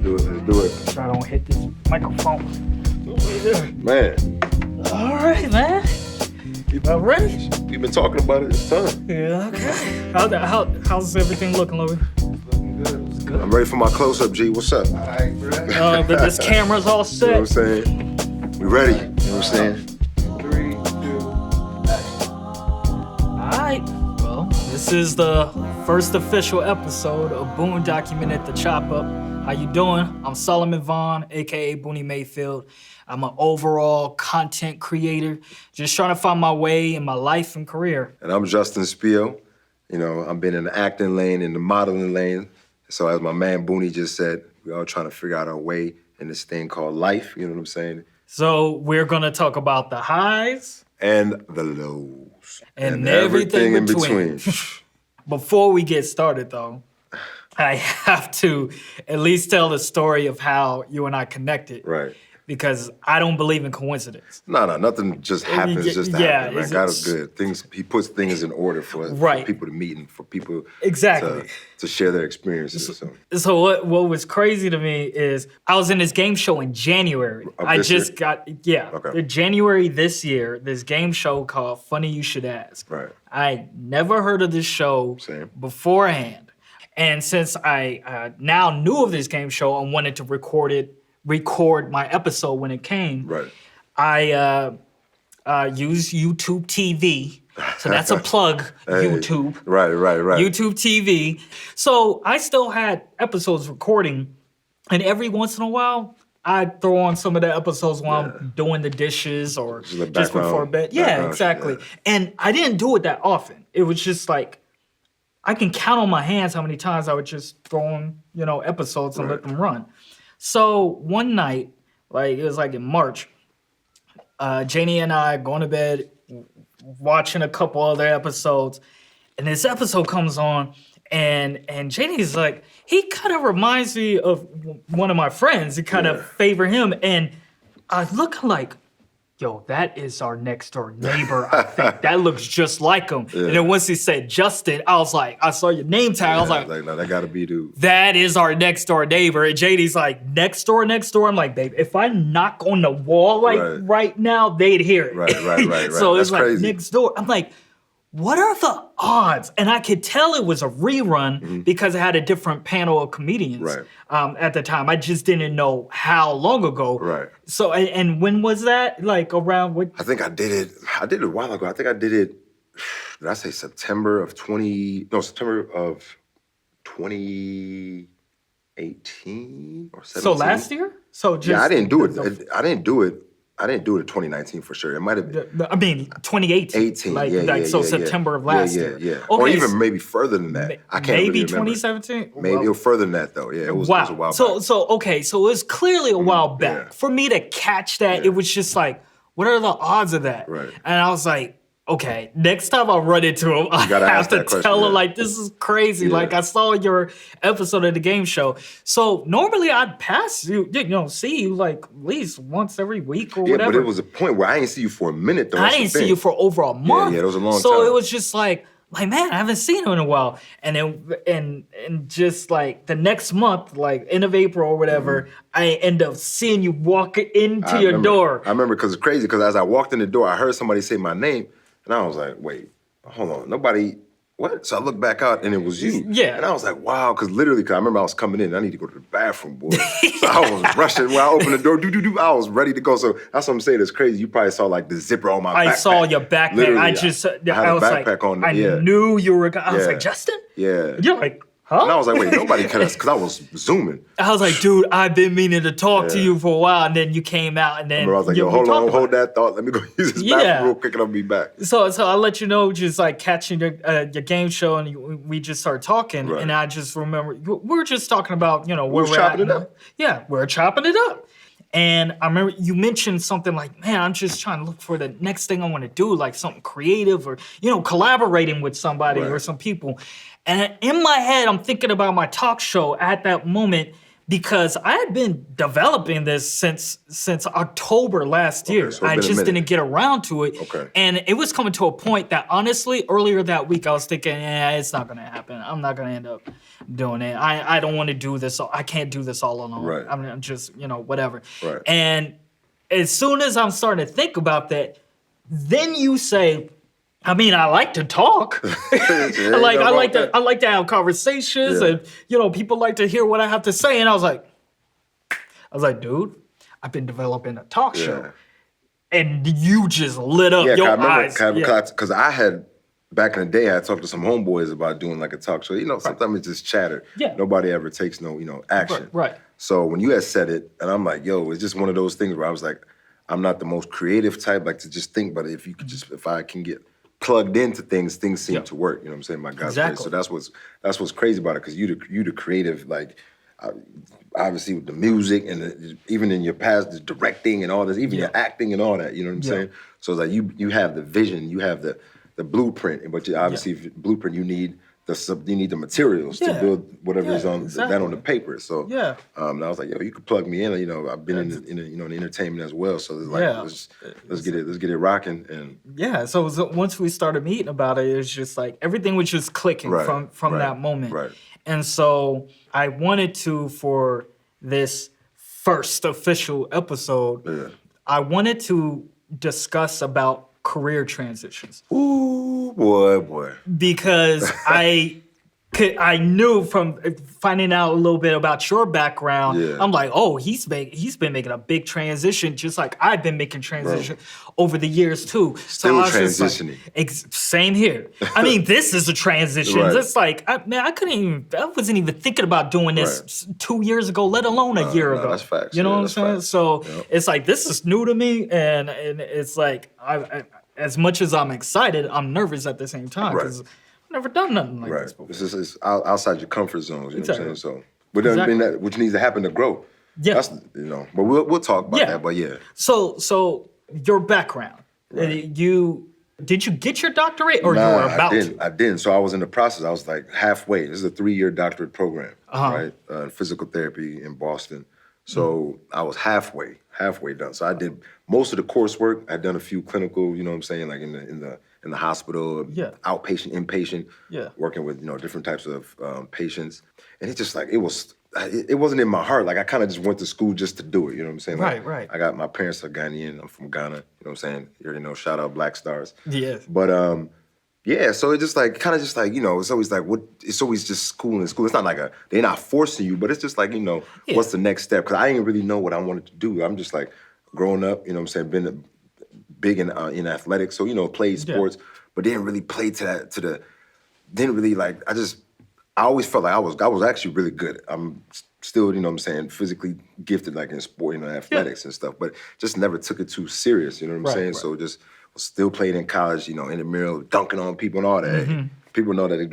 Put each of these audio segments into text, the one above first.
do it. Let's do it. Try don't hit this microphone. Man. All right, man. You about ready? We've been talking about it this time. Yeah, okay. How's everything looking, Louis? Looking good. It's good. I'm ready for my close-up, G. What's up? All right, bro. This camera's all You know what I'm set. saying? We ready. You know what I'm saying? 3, 2, action. All right. Well, this is the first official episode of Boon Documented, the Chop Up. How you doing? I'm Solomon Vaughn, aka Boonie Mayfield. I'm an overall content creator, just trying to find my way in my life and career. And I'm Justin Spio. You know, I've been in the acting lane, in the modeling lane. So as my man Boonie just said, we're all trying to figure out our way in this thing called life. You know what I'm saying? So we're gonna talk about the highs And the lows. and everything in between. Before we get started, though, I have to at least tell the story of how you and I connected. Right. Because I don't believe in coincidence. No, nothing just happens just to happen, man. God is good. He puts things in order for people to meet and for people to share their experiences. So what was crazy to me is I was in this game show in January. Okay. January this year, this game show called Funny You Should Ask. Right. I never heard of this show beforehand. And since I now knew of this game show and wanted to record my episode when it came. Right. I use YouTube TV. So that's a plug, YouTube. Right. YouTube TV. So I still had episodes recording, and every once in a while, I'd throw on some of the episodes while I'm doing the dishes or just before bed. Yeah, exactly. Yeah. And I didn't do it that often. It was just like, I can count on my hands how many times I would just throw on, episodes and let them run. So one night, it was like in March, Janie and I going to bed, watching a couple other episodes, and this episode comes on, and Janie's like, he kind of reminds me of one of my friends. He kind of favor him, and I look like, yo, that is our next door neighbor, I think. That looks just like him. Yeah. And then once he said Justin, I was like, I saw your name tag. I was like, no, that gotta be dude. That is our next door neighbor. And JD's like, next door. I'm like, babe, if I knock on the wall right now, they'd hear it. Right. So it's like crazy. Next door. I'm like, what are the odds? And I could tell it was a rerun because it had a different panel of comedians at the time. I just didn't know how long ago. Right. So, and when was that? Like around what? I think I did it a while ago. I think I did it, did I say September of 2018 or 17? So last year? I didn't do it. I didn't do it in 2019 for sure. It might have been. I mean, 2018. September of last year. Yeah. Okay, or even maybe further than that. I can't maybe really remember. 2017? Maybe it was further than that though. Yeah, it was a while back. So it was clearly a while back. Yeah. For me to catch that, it was just like, what are the odds of that? Right. And I was like, okay, next time I run into him, I have to tell him, this is crazy. Yeah. I saw your episode of the game show. So normally I'd pass you, see you at least once every week or whatever. Yeah, but it was a point where I didn't see you for a minute though. I didn't see you for over a month. Yeah, it was a long time. So it was just like, man, I haven't seen him in a while. And then, and just the next month, end of April or whatever, I end up seeing you walk into your door. I remember because it's crazy because as I walked in the door, I heard somebody say my name. And I was like, wait, hold on, nobody, what? So I looked back out and it was you. Yeah. And I was like, wow, because literally, I remember I was coming in, I need to go to the bathroom, boy. So I was rushing. When I opened the door, I was ready to go. So that's what I'm saying, it's crazy. You probably saw the zipper on my backpack. I saw your backpack. Literally, I was backpack on. I knew you were, I was like, Justin? Yeah. You're like, huh? And I was like, wait, nobody can us, because I was zooming. I was like, dude, I've been meaning to talk to you for a while, and then you came out, and then I was like, yo, hold that thought. Let me go use this bathroom real quick, and I'll be back. So I'll let you know, just catching your game show, and we just started talking, and I just remember we were just talking about where we're chopping it up. Yeah, we're chopping it up. And I remember you mentioned something like, man, I'm just trying to look for the next thing I want to do, something creative or, collaborating with somebody or some people. And in my head, I'm thinking about my talk show at that moment, because I had been developing this since October last year. So I just didn't get around to it. Okay. And it was coming to a point that honestly, earlier that week, I was thinking, it's not gonna happen. I'm not gonna end up doing it. I don't want to do this. So I can't do this all alone. Right. I'm just, whatever. Right. And as soon as I'm starting to think about that, then you say, I mean, I like to talk. I like to have conversations, and people like to hear what I have to say. And I was like, dude, I've been developing a talk show, and you just lit up your eyes. Because I had back in the day, I talked to some homeboys about doing like a talk show. Sometimes it's just chatter. Yeah. Nobody ever takes no action. Right. So when you had said it, and I'm like, yo, it's just one of those things where I was like, I'm not the most creative type, like to just think, but if I can get plugged into things seem to work. You know what I'm saying? My God's grace. So that's what's crazy about it, because you the creative, like obviously with the music and even in your past, the directing and all this, even your acting and all that. You know what I'm saying? So it's like you have the vision, you have the blueprint, but obviously blueprint, you need the materials to build whatever is on that on the paper. So and I was like, yo, you could plug me in. I've been in entertainment as well. So it's like let's get it rocking. And so once we started meeting about it, it was just like everything was just clicking from that moment. Right. And so I wanted to, for this first official episode, I wanted to discuss about career transitions. Ooh, boy. Because I knew from finding out a little bit about your background, I'm like, oh, he's been making a big transition, just like I've been making transition over the years too. Still transitioning. Like, same here. I mean, this is a transition. It's like, I wasn't even thinking about doing this 2 years ago, let alone a year ago. That's facts. You know what I'm saying? Facts. So it's like, this is new to me, and it's like, as much as I'm excited, I'm nervous at the same time, because I've never done nothing like this before. It's outside your comfort zones. You know what I'm saying? So, but then which needs to happen to grow. Yeah. That's, but we'll talk about that. But So your background, did you get your doctorate, or you were about to? I didn't. So I was in the process. I was like halfway. This is a 3-year doctorate program, right? Physical therapy in Boston. So I was halfway done. So I did most of the coursework. I'd done a few clinical, you know what I'm saying, like in the hospital, outpatient, inpatient, working with different types of patients. And it's just like it wasn't in my heart. Like I kind of just went to school just to do it. You know what I'm saying? Like, right. I got my parents are Ghanaian. I'm from Ghana. You know what I'm saying? You already know. Shout out Black Stars. Yes. But so it's just like kind of just like it's always like it's always just school and school. It's not like they're not forcing you, but it's just like what's the next step? Because I didn't really know what I wanted to do. I'm just like growing up. You know what I'm saying? Been big in athletics, so played sports, but didn't really play didn't really like. I always felt like I was actually really good. I'm still, you know what I'm saying, physically gifted, like in sport, athletics and stuff, but just never took it too serious, you know what I'm saying? Right. So just still played in college, in the mirror, dunking on people and all that. Mm-hmm. People know that they've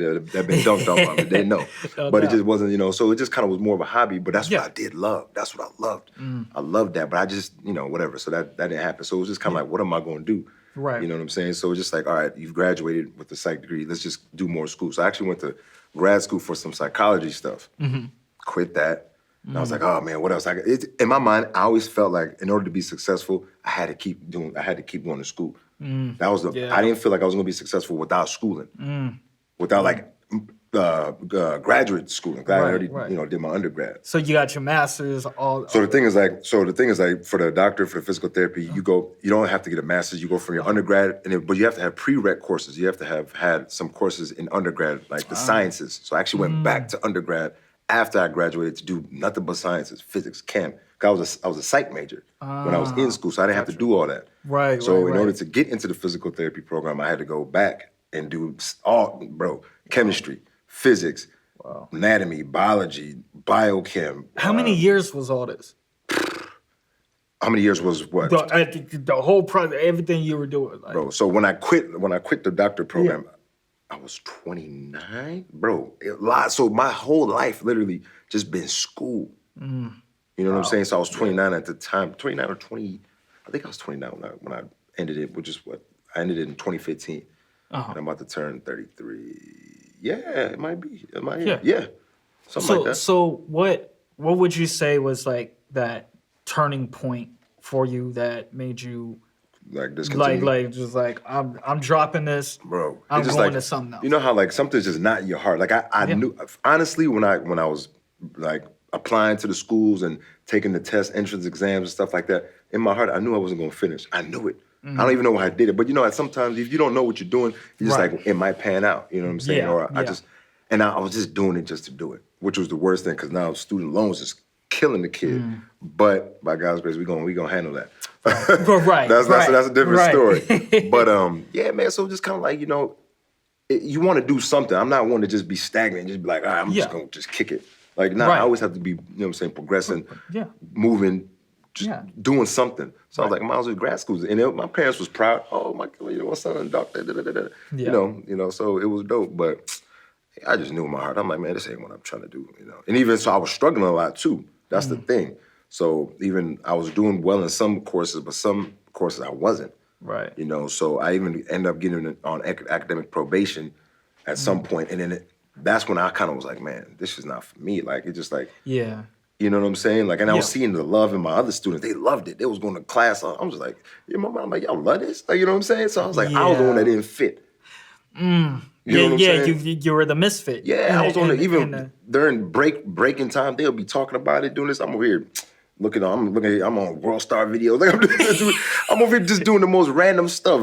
been dunked on me. They know. But it just wasn't, so it just kind of was more of a hobby, but that's what I did love. That's what I loved. I loved that, but I just, whatever. So that didn't happen. So it was just kind of like, what am I going to do? Right. You know what I'm saying? So it's just like, all right, you've graduated with the psych degree. Let's just do more school. So I actually went to grad school for some psychology stuff. Mm-hmm. Quit that. And I was like, oh man, what else? In my mind, I always felt like in order to be successful, I had to keep going to school. That was I didn't feel like I was going to be successful without schooling, without graduate schooling. I already, did my undergrad. So you got your master's. So the thing is like for the doctor, for the physical therapy, you don't have to get a master's. You go from your undergrad, but you have to have prereq courses. You have to have had some courses in undergrad, like the sciences. So I actually went back to undergrad after I graduated to do nothing but sciences, physics, chem. I was a psych major when I was in school, so I didn't have to do all that. Right. So in order to get into the physical therapy program, I had to go back and do chemistry, physics, anatomy, biology, biochem. How many years was all this? How many years was what? The whole project, everything you were doing. Bro, so when I quit the doctorate program, I was 29, bro. So my whole life literally just been school. You know what I'm saying? So I was 29 at the time, 29 or 20. I think I was 29 when I ended it, which is I ended it in 2015. And I'm about to turn 33. Yeah, it might be. Yeah. Something like that. So what what would you say was like that turning point for you that made you like discontinue? just like I'm dropping this, Bro. I'm just going like, to something else. You know how like something's just not in your heart. Like I knew honestly when I was like applying to the schools and taking the test entrance exams and stuff like that, in my heart I knew I wasn't gonna finish. I knew it. I don't even know why I did it. But you know, sometimes if you don't know what you're doing, you're just like, it might pan out. You know what I'm saying? Or I was just doing it just to do it, which was the worst thing because now student loans is killing the kid. But by God's grace, we gonna handle that. That's a different story. But yeah, man. So just kind of like, you know, you want to do something. I'm not one to just be stagnant and just be like, all right, I'm just gonna just kick it. Like now, I always have to be, you know what I'm saying, progressing, moving, just doing something. So I was like, I might as well grad schools, and my parents was proud. Oh my God, you know, my son a doctor. You know, so it was dope. But I just knew in my heart, I'm like, man, this ain't what I'm trying to do. You know, and even so, I was struggling a lot too. That's the thing. So even I was doing well in some courses, but some courses I wasn't. Right. You know, so I even ended up getting on academic probation at some point, and then that's when I kind of was like, man, this is not for me. Like it just like, you know what I'm saying? Like, and I was seeing the love in my other students. They loved it. They was going to class. I'm just like, I'm like, y'all love this? Like, you know what I'm saying? So I was like, I was the one that didn't fit. You know what I'm saying? You were the misfit. Yeah, I was on it. During breaking time, they'll be talking about it, doing this. I'm over here I'm on World Star videos. Like I'm over here just doing the most random stuff,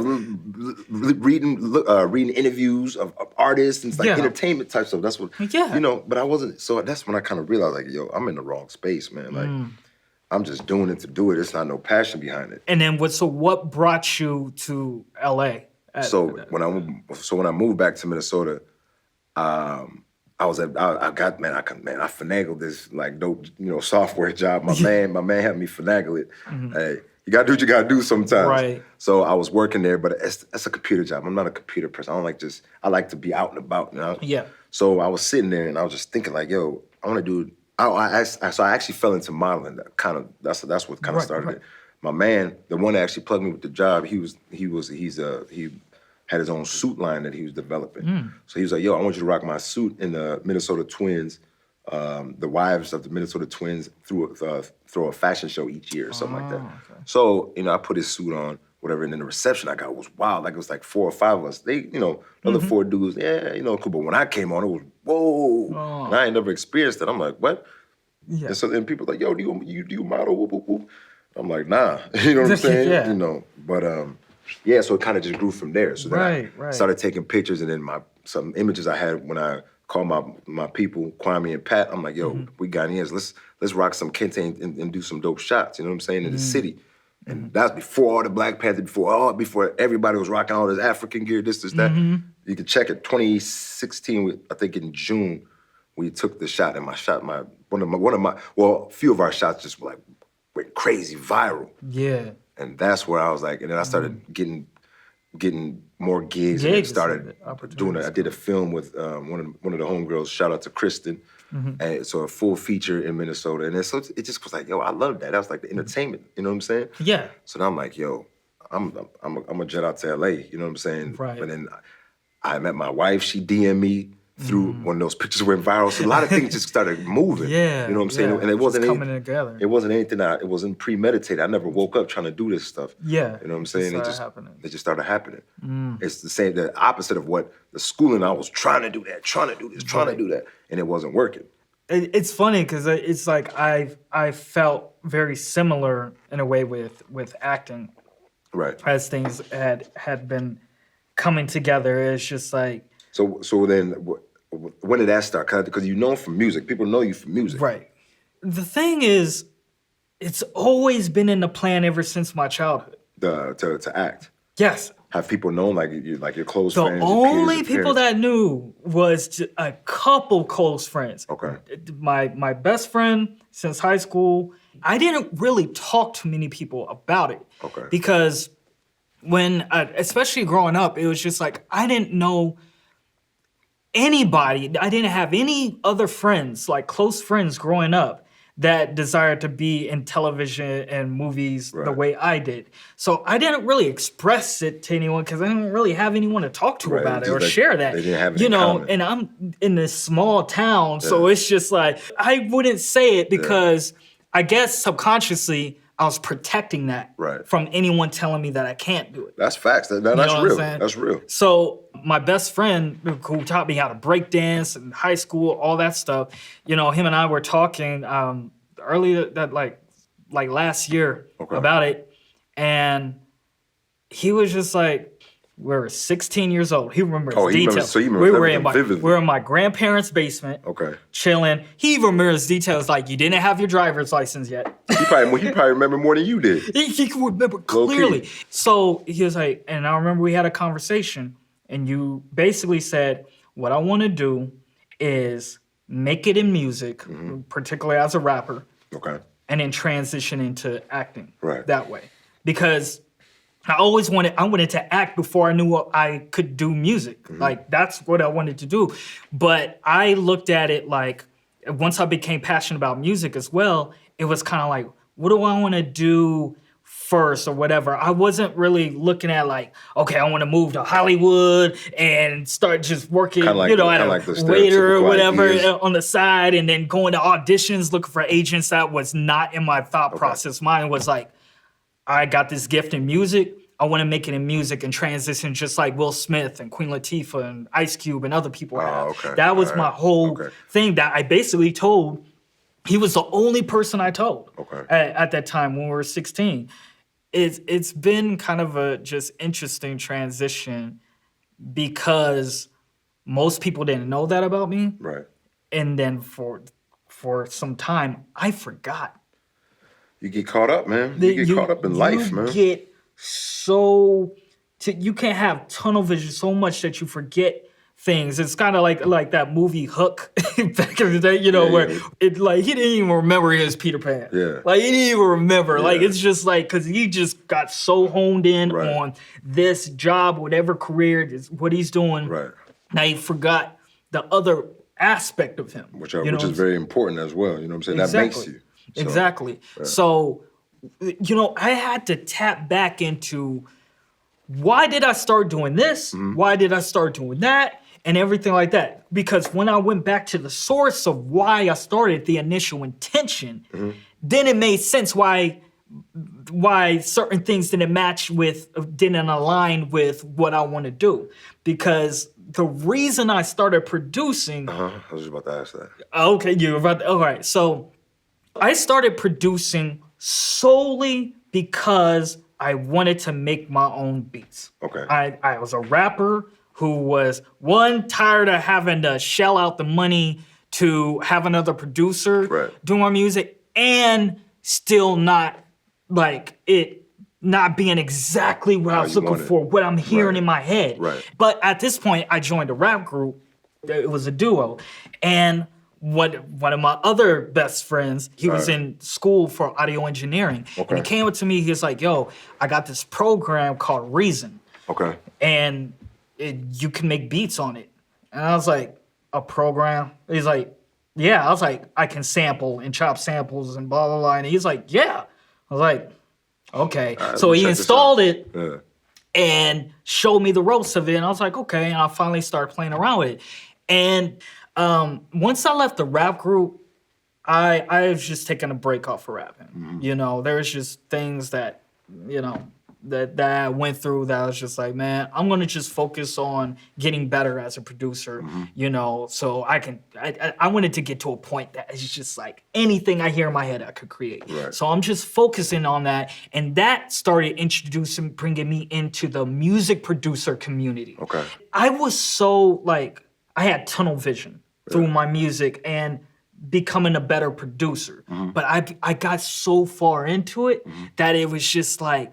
reading interviews of artists and like entertainment type stuff. That's what, you know. But I wasn't. So that's when I kind of realized, like, yo, I'm in the wrong space, man. Like, I'm just doing it to do it. It's not no passion behind it. And then what brought you to LA? When I moved back to Minnesota, I finagled this like dope, you know, software job. My man had me finagle it. Hey, you gotta do what you gotta do sometimes. Right. So I was working there, but that's a computer job. I'm not a computer person. I like to be out and about, you know? Yeah. So I was sitting there and I was just thinking like, yo, I wanna do, so I actually fell into modeling. That's what kind of started it. My man, the one that actually plugged me with the job, he had his own suit line that he was developing. So he was like, yo, I want you to rock my suit. And the Minnesota Twins, the wives of the Minnesota Twins throw a fashion show each year or something like that. Okay. So, you know, I put his suit on, whatever, and then the reception I got was wild. Like, it was like 4 or 5 of us. They, you know, the other 4 dudes, you know, cool. But when I came on, it was, whoa. Oh. And I ain't never experienced it. I'm like, what? Yeah. And so then people like, yo, do you model? Whoop, whoop, whoop. I'm like, nah. You know what I'm saying? You know, but yeah, so it kind of just grew from there. So then I started taking pictures, and then some images I had when I called my people, Kwame and Pat. I'm like, yo, we Ghanaians, let's rock some kente and do some dope shots. You know what I'm saying? In the city, and that's before all the Black Panther, before everybody was rocking all this African gear, this, that. You can check it. 2016, I think in June, we took the shot, and a few of our shots just went crazy viral. Yeah. And that's where I was like, and then I started getting more gigs and started doing it. I did a film with one of the homegirls, shout out to Kristen. And so a full feature in Minnesota. And then so it just was like, yo, I love that. That was like the entertainment, you know what I'm saying? Yeah. So now I'm like, yo, I'm a jet out to LA, you know what I'm saying? Right. But then I met my wife, she DM'd me through when those pictures went viral. So a lot of things just started moving. Yeah. You know what I'm saying? And it wasn't coming together. It wasn't anything it wasn't premeditated. I never woke up trying to do this stuff. Yeah. You know what I'm saying? It just started happening. It's the opposite of what the schooling I was trying to do that, trying to do this, trying to do that, and it wasn't working. It's funny because it's like I felt very similar in a way with acting. Right. As things had been coming together. It's just like. So then, when did that start? Because you know from music, people know you from music. Right. The thing is, it's always been in the plan ever since my childhood. To act. Yes. Have people known like your close friends? The only people that knew was just a couple close friends. Okay. My best friend since high school. I didn't really talk to many people about it. Okay. Because when, especially growing up, it was just like I didn't know anybody. I didn't have any other friends, like close friends growing up that desire to be in television and movies the way I did. So I didn't really express it to anyone because I didn't really have anyone to talk to about it or share that. They didn't have it in common. And I'm in this small town, so it's just like, I wouldn't say it because I guess subconsciously I was protecting that from anyone telling me that I can't do it. That's facts. That's real. That's real. So my best friend who taught me how to break dance in high school, all that stuff, him and I were talking earlier that like last year about it. And he was just like, we were 16 years old. He remembers details. So you remember we were in my grandparents' basement, chilling. He even remembers details like you didn't have your driver's license yet. He probably remember more than you did. He could remember clearly. So he was like, and I remember we had a conversation, and you basically said, what I want to do is make it in music, particularly as a rapper, and then transition into acting that way. Because I wanted to act before I knew I could do music. Like, that's what I wanted to do. But I looked at it like, once I became passionate about music as well, it was kind of like, what do I want to do first or whatever? I wasn't really looking at like, okay, I want to move to Hollywood and start just working, at a waiter or whatever on the side, and then going to auditions, looking for agents. That was not in my thought process. Mine was like, I got this gift in music. I want to make it in music and transition just like Will Smith and Queen Latifah and Ice Cube and other people have. That was my whole thing that I basically told. He was the only person I told at that time when we were 16. It's been kind of a just interesting transition because most people didn't know that about me. Right. And then for some time, I forgot. You get caught up, man. You get caught up in life, man. You can't have tunnel vision so much that you forget things. It's kind of like that movie Hook back in the day, where it like he didn't even remember his Peter Pan. Yeah. Like he didn't even remember. Like it's just like because he just got so honed in on this job, whatever career, what he's doing. Right. Now he forgot the other aspect of him. Which is very important as well. You know what I'm saying? Exactly. That makes you. Exactly. So, I had to tap back into why did I start doing this? Why did I start doing that? And everything like that. Because when I went back to the source of why I started, the initial intention, then it made sense why certain things didn't align with what I want to do. Because the reason I started producing... I was just about to ask that. Okay, you were about to... All right, so... I started producing solely because I wanted to make my own beats. Okay. I was a rapper who was, tired of having to shell out the money to have another producer do my music, and still not being exactly what I was looking for, what I'm hearing in my head. Right. But at this point, I joined a rap group. It was a duo. And one of my other best friends, he was in school for audio engineering. Okay. And he came up to me, he was like, yo, I got this program called Reason. Okay. And you can make beats on it. And I was like, a program? He's like, yeah. I was like, I can sample and chop samples and blah, blah, blah. And he's like, yeah. I was like, okay. So he installed it and showed me the ropes of it. And I was like, okay. And I finally started playing around with it. And once I left the rap group, I was just taking a break off of rapping. There's just things that, that I went through that I was just like, man, I'm going to just focus on getting better as a producer, so I wanted to get to a point that it's just like anything I hear in my head, I could create. Right. So I'm just focusing on that. And that started bringing me into the music producer community. Okay. I was so I had tunnel vision through my music and becoming a better producer. But I got so far into it that it was just like,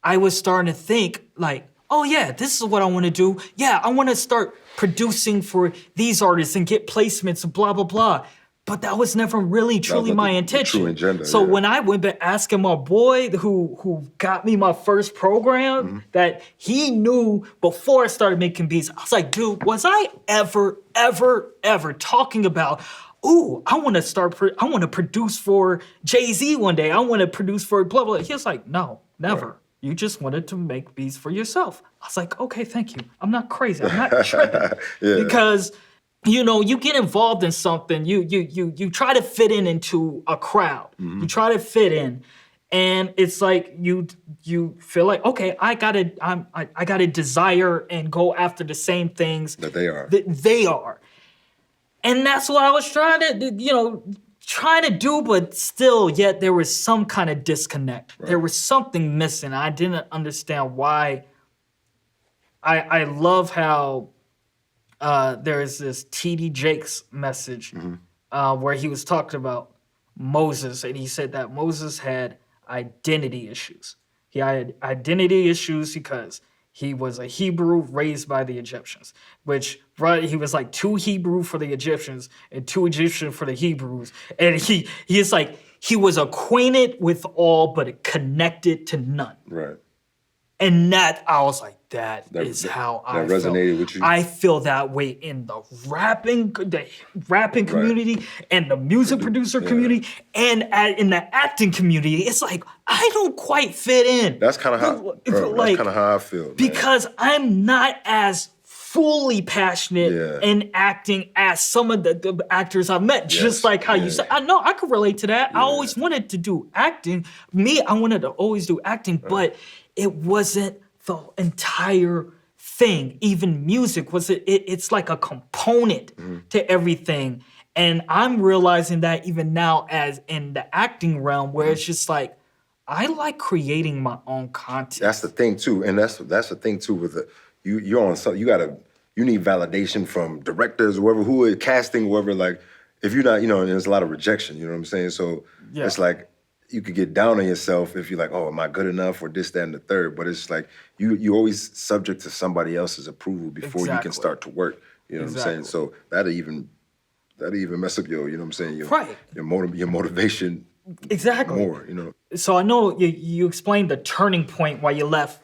I was starting to think like, oh yeah, this is what I want to do. Yeah, I want to start producing for these artists and get placements and blah, blah, blah. But that was never really truly my intention. True agenda, so when I went back asking my boy who got me my first program that he knew before I started making beats, I was like, dude, was I ever talking about, ooh, I want to produce for Jay-Z one day. I want to produce for blah, blah. He was like, no, never. Right. You just wanted to make beats for yourself. I was like, okay, thank you. I'm not crazy. I'm not tripping. Because, you know, you get involved in something, you try to fit into a crowd. You try to fit in. And it's like you feel like, okay, I gotta desire and go after the same things that they are. They are. And that's what I was trying to do, but still, yet there was some kind of disconnect. Right. There was something missing. I didn't understand why. I love how there is this T.D. Jakes message where he was talking about Moses, and he said that Moses had identity issues. He had identity issues because he was a Hebrew raised by the Egyptians, which he was like too Hebrew for the Egyptians and too Egyptian for the Hebrews. And he is like, he was acquainted with all, but connected to none. Right. And that, I was like, that is how I felt. That resonated with you? I feel that way in the rapping community and the music producer community and in the acting community. It's like, I don't quite fit in. That's kind of how I feel. Because I'm not as fully passionate in acting as some of the actors I've met. Just like how you said. I know, I could relate to that. I always wanted to do acting. I wanted to always do acting, but it wasn't the entire thing. Even music it's like a component to everything. And I'm realizing that even now as in the acting realm where it's just like, I like creating my own content. That's the thing too. And that's the thing too with you're on something, you need validation from directors, who are casting, whoever, like if you're not, and there's a lot of rejection, you know what I'm saying? So it's like, you could get down on yourself if you're like, oh, am I good enough or this, that, and the third? But it's like you're always subject to somebody else's approval before you can start to work. You know what I'm saying? So that'll even mess up your, you know what I'm saying? Your motivation. Exactly. More, So I know you explained the turning point why you left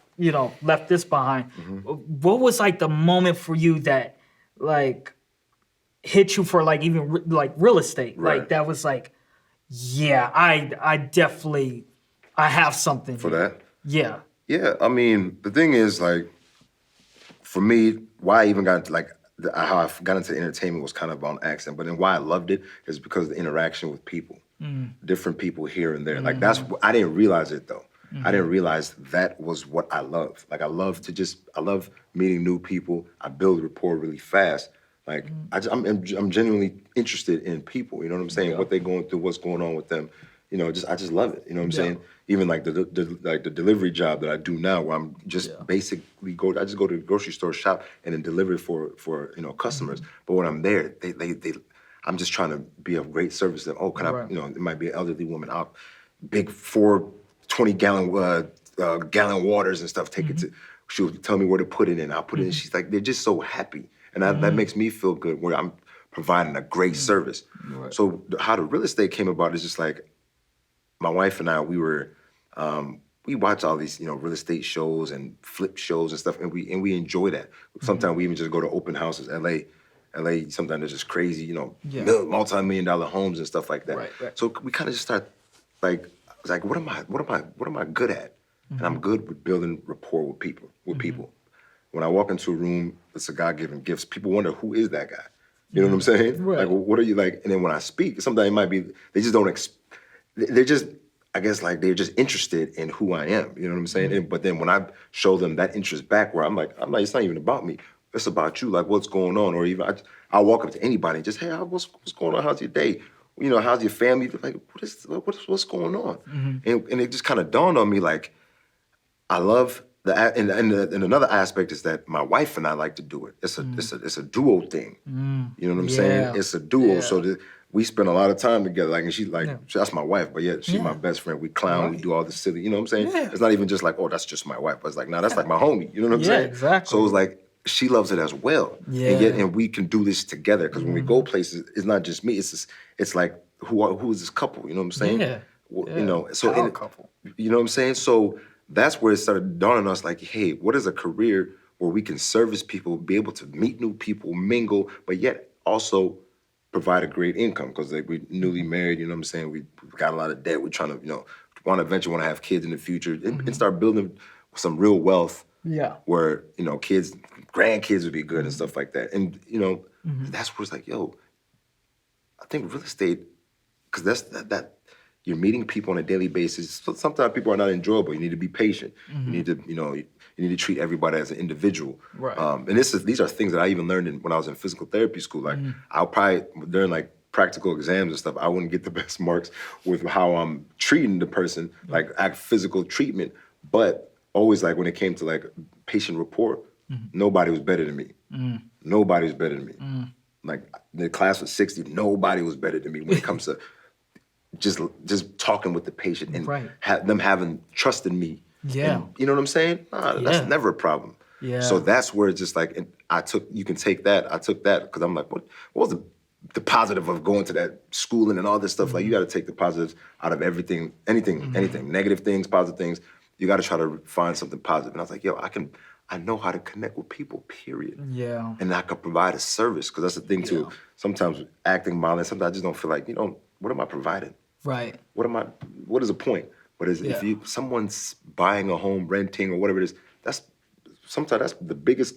this behind. What was like the moment for you that like hit you for like even like real estate? Right. Like that was like, yeah, I definitely have something for that. Yeah. Yeah, I mean, the thing is, like, for me, why I even got into, how I got into entertainment was kind of on accident. But then why I loved it is because of the interaction with people, different people here and there. Like I didn't realize it though. I didn't realize that was what I love. Like I love meeting new people. I build rapport really fast. Like I'm genuinely interested in people. You know what I'm saying? Yeah. What they're going through, what's going on with them. I just love it. You know what I'm saying? Even like the delivery job that I do now, where I'm just basically I just go to the grocery store, shop, and then deliver for customers. But when I'm there, I'm just trying to be of great service. That can I? It might be an elderly woman. Big 4 20-gallon waters and stuff. Take it to. She'll tell me where to put it in. I'll put it in. She's like, they're just so happy. And that makes me feel good where I'm providing a great service. Right. So how the real estate came about is just like, my wife and I, we watch all these, real estate shows and flip shows and stuff, and we enjoy that. Sometimes we even just go to open houses. LA, sometimes they're just crazy, multi-million-dollar homes and stuff like that. Right. So we kind of just start like, I was like, what am I good at? And I'm good with building rapport with people. When I walk into a room, it's a God-given gift. People wonder, who is that guy? You know what I'm saying? Right. Like, well, what are you like? And then when I speak, sometimes it might be, they just don't, they're just, I guess, like, they're just interested in who I am. You know what I'm saying? But then when I show them that interest back, where I'm like, it's not even about me. It's about you. Like, what's going on? Or even, I'll walk up to anybody and just, hey, what's going on? How's your day? How's your family? Like, what's going on? And it just kind of dawned on me, like, I love and another aspect is that my wife and I like to do it. It's a duo thing. You know what I'm saying? It's a duo. Yeah. So we spend a lot of time together. Like, and that's my wife, but she's my best friend. We clown, we do all the silly. You know what I'm saying? Yeah. It's not even just like, oh, that's just my wife. But it's like, that's like my homie. You know what I'm saying? Exactly. So it's like she loves it as well. Yeah. And we can do this together because when we go places, it's not just me. It's like who is this couple? You know what I'm saying? Yeah. So couple. You know what I'm saying? So that's where it started dawning on us, like, hey, what is a career where we can service people, be able to meet new people, mingle, but yet also provide a great income because like we newly married, you know what I'm saying? We got a lot of debt. We're trying to, want to eventually want to have kids in the future and start building some real wealth. Yeah. Where, kids, grandkids would be good and stuff like that. And, that's where it's like, yo, I think real estate, because that's that you're meeting people on a daily basis. So sometimes people are not enjoyable. You need to be patient. You need to, you need to treat everybody as an individual. Right. And these are things that I even learned when I was in physical therapy school. Like I'll probably during like practical exams and stuff, I wouldn't get the best marks with how I'm treating the person, like physical treatment. But always like when it came to like patient rapport, nobody was better than me. Nobody was better than me. Like the class was 60, nobody was better than me when it comes to just talking with the patient and them having trust in me. Yeah. And, you know what I'm saying? That's never a problem. Yeah. So that's where it's just like, I took that because I'm like, what was the positive of going to that schooling and all this stuff? Like you got to take the positives out of everything, anything, negative things, positive things. You got to try to find something positive. And I was like, yo, I know how to connect with people, period. Yeah. And I could provide a service because that's the thing too. Sometimes with acting, modeling, sometimes I just don't feel like, what am I providing? Right. What is the point? But if someone's buying a home, renting or whatever it is, sometimes that's the biggest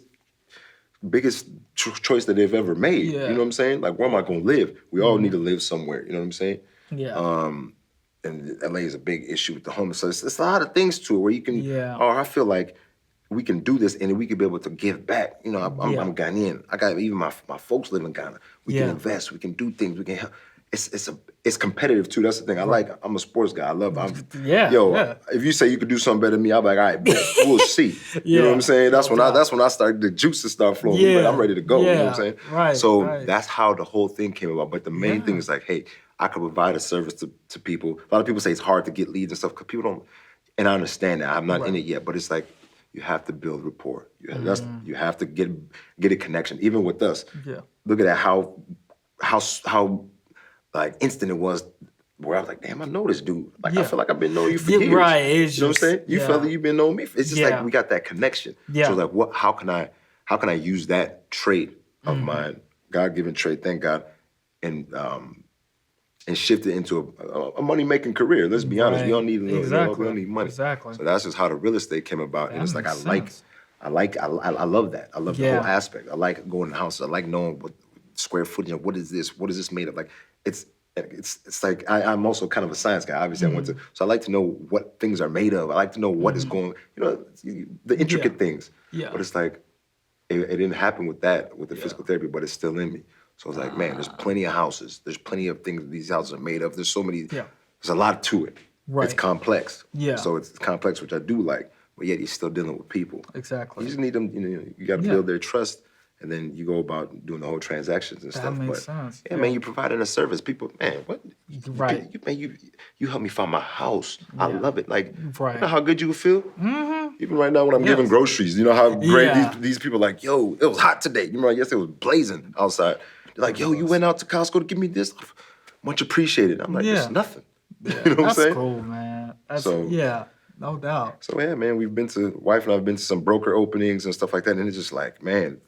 choice that they've ever made. Yeah. You know what I'm saying? Like, where am I going to live? We all need to live somewhere. You know what I'm saying? Yeah. And LA is a big issue with the homeless. So it's a lot of things to it where you can, I feel like we can do this and we can be able to give back. I'm Ghanaian. I got even my folks live in Ghana. We can invest. We can do things. We can help. It's competitive too. That's the thing. I'm a sports guy. If you say you could do something better than me, I'll be like, all right, we'll see. You know what I'm saying? That's when I started the juices start flowing. But I'm ready to go. You know what I'm saying? Right. So that's how the whole thing came about. But the main thing is like, hey, I could provide a service to people. A lot of people say it's hard to get leads and stuff because people don't, and I understand that. I'm not in it yet, but it's like you have to build rapport. You have to get a connection. Even with us, look at that how like instant it was. Where I was like, damn, I know this dude. Like I feel like I've been knowing you for years. Right. You know what I'm saying? You feel like you've been knowing me. It's just like we got that connection. Yeah. So like, how can I use that trait of mine, God-given trait, thank God, and shift it into a money-making career. Let's be honest. We don't need we don't need money. Exactly. So that's just how the real estate came about. And it's like I love that. I love the whole aspect. I like going to houses. I like knowing what square footage and what is this made of. Like it's like I'm also kind of a science guy. Obviously, so I like to know what things are made of. I like to know what is going, the intricate things. Yeah. But it's like it didn't happen with the physical therapy, but it's still in me. So it's like, man, there's plenty of houses. There's plenty of things these houses are made of. There's so many. Yeah. There's a lot to it. Right. It's complex. Yeah. So it's complex, which I do like. But yet you're still dealing with people. Exactly. You just need them. You got to build their trust. And then you go about doing the whole transactions and stuff. That makes sense. Yeah, man, you providing a service. People, man, what? Right. You helped me find my house. I love it. Like, right. You know how good you feel? Mm-hmm. Even right now when I'm giving groceries, you know how great these people are like, yo, it was hot today. You remember yesterday it was blazing outside. They're like, yo, you went out to Costco to give me this? Much appreciated. I'm like, it's nothing. Yeah. You know what I'm saying? That's cool, man. No doubt. So yeah, man, wife and I have been to some broker openings and stuff like that. And it's just like, man,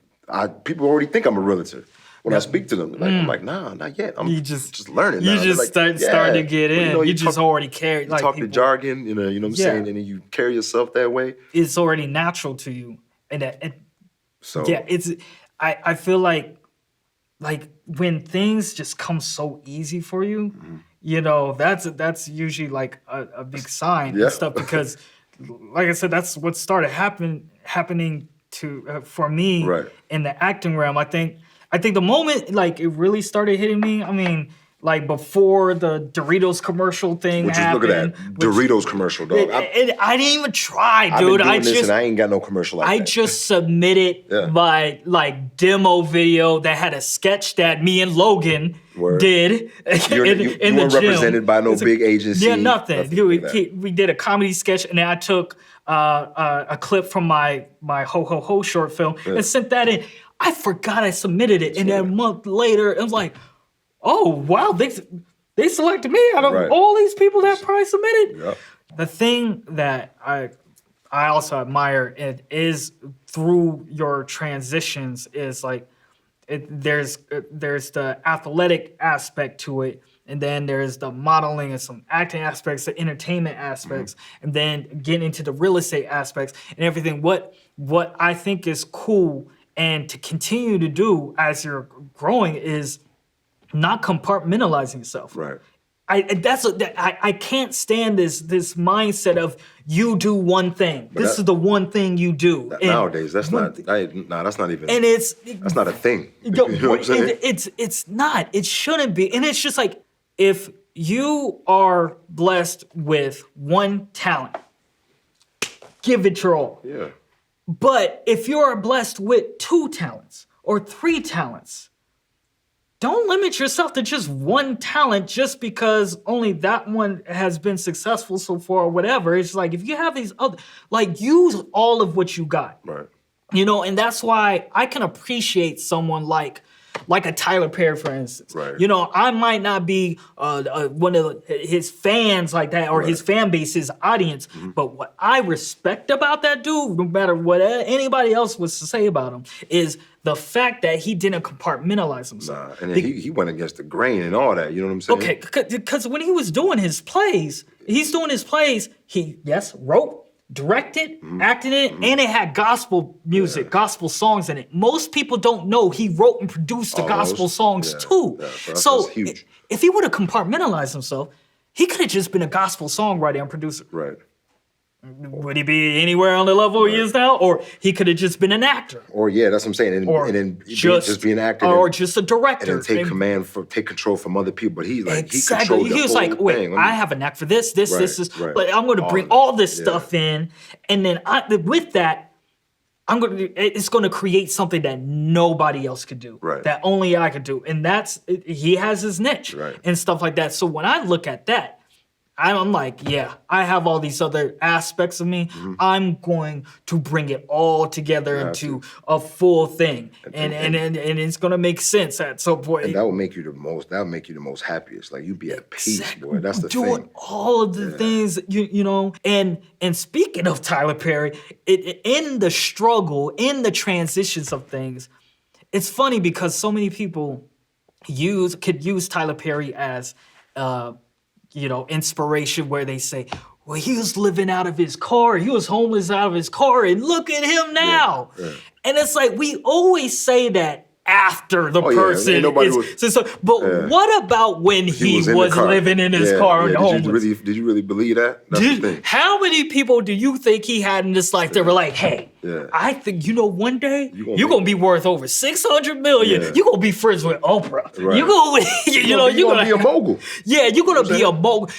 people already think I'm a realtor when I speak to them. I'm like, nah, not yet. I'm just learning now. You just starting to get in. You just already carry. You talk the jargon, you know what I'm saying? And then you carry yourself that way. It's already natural to you. I feel like when things just come so easy for you, that's usually like a big sign and stuff because, like I said, that's what started happening for me in the acting realm. I think the moment like it really started hitting me, I mean, like before the Doritos commercial thing happened. Look at that Doritos commercial, dog. I didn't even try, dude. I ain't got no commercial like that. I just submitted my like demo video that had a sketch that me and Logan did you in the weren't gym. Represented by no big agency. Yeah, nothing. We did a comedy sketch, and then I took a clip from my Ho Ho Ho short film and sent that in. I forgot I submitted it, and then a month later, it was like, oh wow, they selected me out of all these people that probably submitted. Yep. The thing that I also admire is through your transitions is like there's the athletic aspect to it, and then there's the modeling and some acting aspects, the entertainment aspects, and then getting into the real estate aspects and everything. What I think is cool and to continue to do as you're growing is not compartmentalizing yourself. Right. I can't stand this mindset of you do one thing. This is the one thing you do. Nowadays, that's not even. And that's not a thing. You know what I'm saying? It's not. It shouldn't be. And it's just like if you are blessed with one talent, give it your all. Yeah. But if you are blessed with 2 talents or 3 talents, don't limit yourself to just one talent just because only that one has been successful so far or whatever. It's like if you have these other, like use all of what you got. Right. You know, and that's why I can appreciate someone like a Tyler Perry, for instance. Right. You know, I might not be one of his fans like that or his fan base, his audience, but what I respect about that dude, no matter what anybody else was to say about him, is the fact that he didn't compartmentalize himself. And then he went against the grain and all that. You know what I'm saying? Okay, because when he was doing his plays, he wrote, directed, acted in it, and it had gospel music, gospel songs in it. Most people don't know he wrote and produced the gospel songs too. Yeah, so huge. If he would have compartmentalized himself, he could have just been a gospel songwriter and producer. Right. Would he be anywhere on the level he is now? Or he could have just been an actor. Or that's what I'm saying. And then just be an actor. Or just a director. And then take control from other people. But he exactly. He was like, wait, I have a knack for this is, but I'm going to bring all this stuff in. And then with that, it's going to create something that nobody else could do. Right. That only I could do. And he has his niche and stuff like that. So when I look at that, I'm like, yeah, I have all these other aspects of me. I'm going to bring it all together into a full thing, and it's gonna make sense at some point. And that will make you the most. That will make you the most happiest. Like you be at peace, boy. That's the doing thing. all of the things you know. And speaking of Tyler Perry, in the struggle, in the transitions of things, it's funny because so many people could use Tyler Perry as inspiration, where they say, well, he was living out of his car. He was homeless out of his car, and look at him now. Yeah. And it's like, we always say that after the person is. But what about when he was living in his car and homeless? Did you really believe that? That's the thing. How many people do you think he had in this life that were like, hey, I think, one day you're going to be worth over $600 million. You're going to be friends with Oprah. Right. You're going to be a mogul. Yeah, you're going to be a mogul.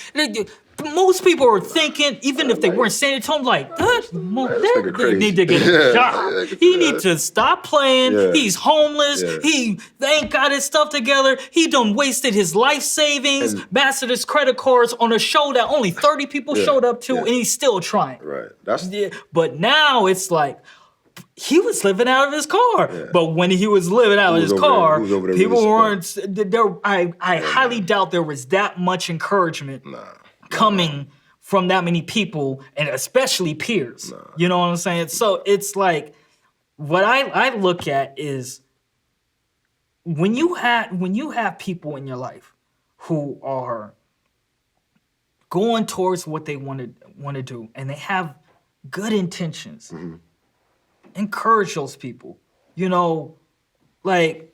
Most people are thinking, even if they weren't saying it to him, like, they need to get a job. He needs to stop playing. Yeah. He's homeless. Yeah. He ain't got his stuff together. He done wasted his life savings, mastered his credit cards on a show that only 30 people showed up to, and he's still trying. Right. But now it's like, he was living out of his car. Yeah. But when he was living out of his car, people weren't there. I highly doubt there was that much encouragement. Coming from that many people, and especially peers. You know what I'm saying? So it's like, what I look at is when you have people in your life who are going towards what they want to do, and they have good intentions, encourage those people. Like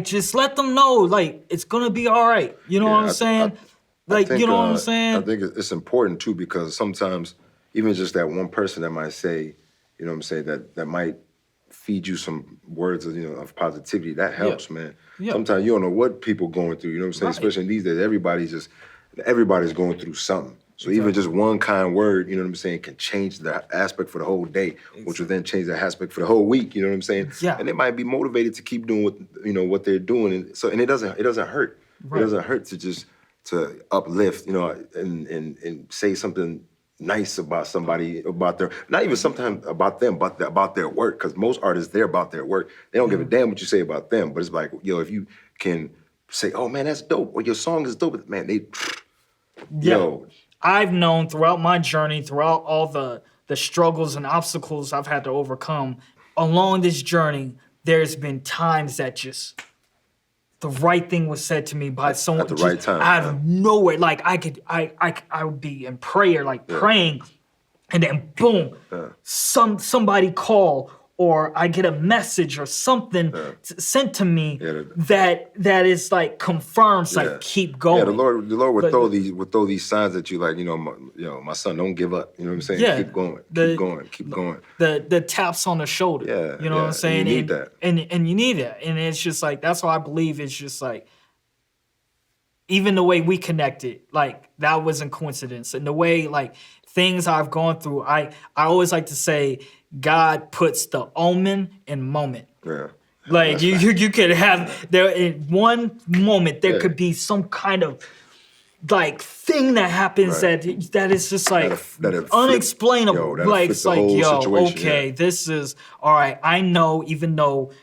just let them know, like, it's gonna be all right. You know what I'm saying? What I'm saying? I think it's important too, because sometimes even just that one person that might say, you know what I'm saying, that might feed you some words of positivity, that helps, man. Yeah. Sometimes you don't know what people going through, you know what I'm saying? Right. Especially in these days, everybody's going through something. So even just one kind word, you know what I'm saying, can change the aspect for the whole day, which will then change the aspect for the whole week, you know what I'm saying? Yeah. And they might be motivated to keep doing what they're doing. And it doesn't hurt. Right. It doesn't hurt to uplift, and say something nice about somebody, about not even sometimes about them, but about their work. Because most artists, they're about their work. They don't give a damn what you say about them. But it's like, if you can say, oh man, that's dope, or your song is dope, man, I've known throughout my journey, throughout all the struggles and obstacles I've had to overcome along this journey, there's been times that just the right thing was said to me by someone at the right time, out of nowhere. Like I would be in prayer, like praying, and then boom, somebody call, or I get a message or something sent to me that is like confirms, like keep going. Yeah, the Lord would throw these signs at you, like, my son, don't give up. You know what I'm saying? Yeah, keep going, keep going. The taps on the shoulder. Yeah, you know what I'm saying? And you need that, and you need that, and it's just like that's why I believe it's just like. Even the way we connected, like that wasn't coincidence, and the way like things I've gone through, I always like to say God puts the omen in moment. Yeah. Like you could have there in one moment there could be some kind of like thing that happens that is just like unexplainable. Like it's like okay, this is all right. I know, even though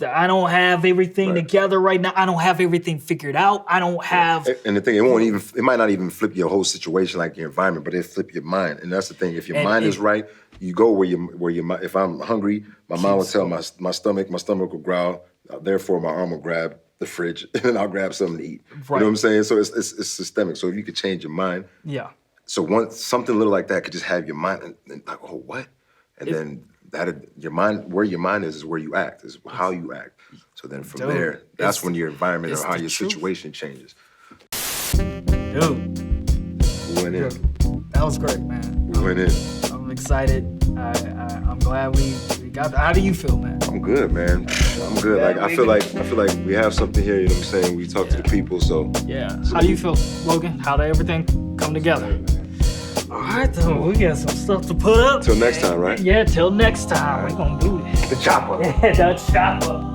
I don't have everything together right now. I don't have everything figured out. I don't have. And the thing, it might not even flip your whole situation, like your environment, but it flip your mind. And that's the thing. If your mind is right, you go where your mind. If I'm hungry, my mind will tell my stomach will growl. Therefore, my arm will grab the fridge, and I'll grab something to eat. Right. You know what I'm saying? So it's systemic. So if you could change your mind, So something little like that could just have your mind and like, oh, what? And then. Your mind, where your mind is where you act, is how you act. So then from there, that's when your environment or how your situation changes. Dude. We went in. That was great, man. We went in. I'm excited. I'm glad we got that. How do you feel, man? I'm good, man. I'm good. Like I feel like we have something here, you know what I'm saying? We talk to the people, so. Yeah. How do you feel, Logan? How did everything come together? All right, then, we got some stuff to put up. Till next time, right? Yeah, till next time. We're gonna do this. The chopper. Yeah, the chopper.